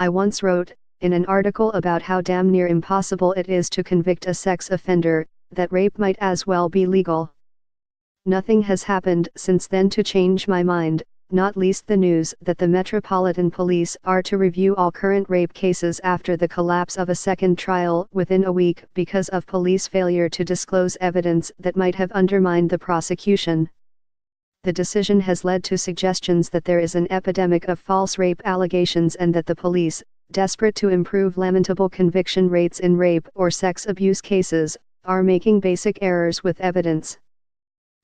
I once wrote, in an article about how damn near impossible it is to convict a sex offender, that rape might as well be legal. Nothing has happened since then to change my mind, not least the news that the Metropolitan Police are to review all current rape cases after the collapse of a second trial within a week because of police failure to disclose evidence that might have undermined the prosecution. The decision has led to suggestions that there is an epidemic of false rape allegations and that the police, desperate to improve lamentable conviction rates in rape or sex abuse cases, are making basic errors with evidence.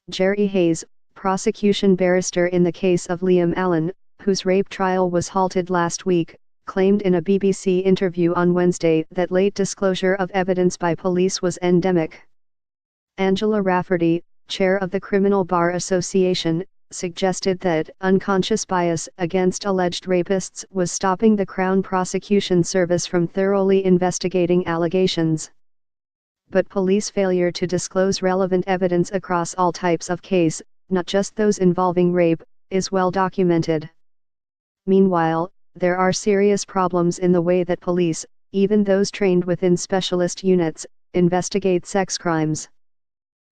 Jerry Hayes, prosecution barrister in the case of Liam Allen, whose rape trial was halted last week, claimed in a BBC interview on Wednesday that late disclosure of evidence by police was endemic. Angela Rafferty, chair of the Criminal Bar Association, suggested that unconscious bias against alleged rapists was stopping the Crown Prosecution Service from thoroughly investigating allegations. But police failure to disclose relevant evidence across all types of case, not just those involving rape, is well documented. Meanwhile, there are serious problems in the way that police, even those trained within specialist units, investigate sex crimes.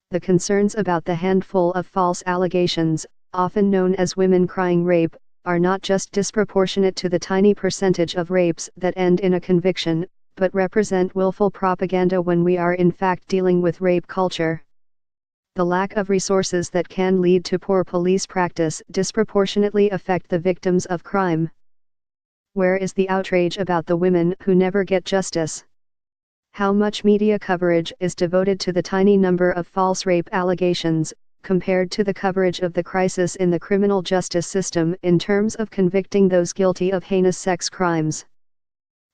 The concerns about the handful of false allegations, often known as women crying rape, are not just disproportionate to the tiny percentage of rapes that end in a conviction, but represent willful propaganda when we are in fact dealing with rape culture. The lack of resources that can lead to poor police practice disproportionately affect the victims of crime. Where is the outrage about the women who never get justice? How much media coverage is devoted to the tiny number of false rape allegations, compared to the coverage of the crisis in the criminal justice system in terms of convicting those guilty of heinous sex crimes?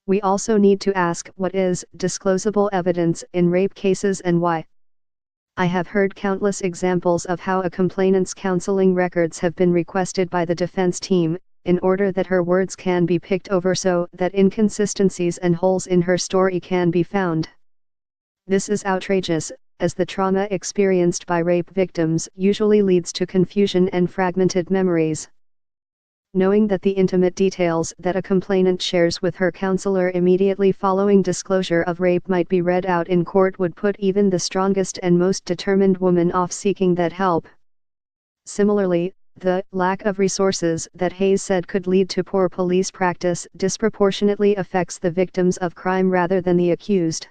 We also need to ask what is disclosable evidence in rape cases and why. I have heard countless examples of how a complainant's counseling records have been requested by the defense team, in order that her words can be picked over so that inconsistencies and holes in her story can be found. This is outrageous, as the trauma experienced by rape victims usually leads to confusion and fragmented memories. Knowing that the intimate details that a complainant shares with her counselor immediately following disclosure of rape might be read out in court would put even the strongest and most determined woman off seeking that help. Similarly, the lack of resources that Hayes said could lead to poor police practice disproportionately affects the victims of crime rather than the accused.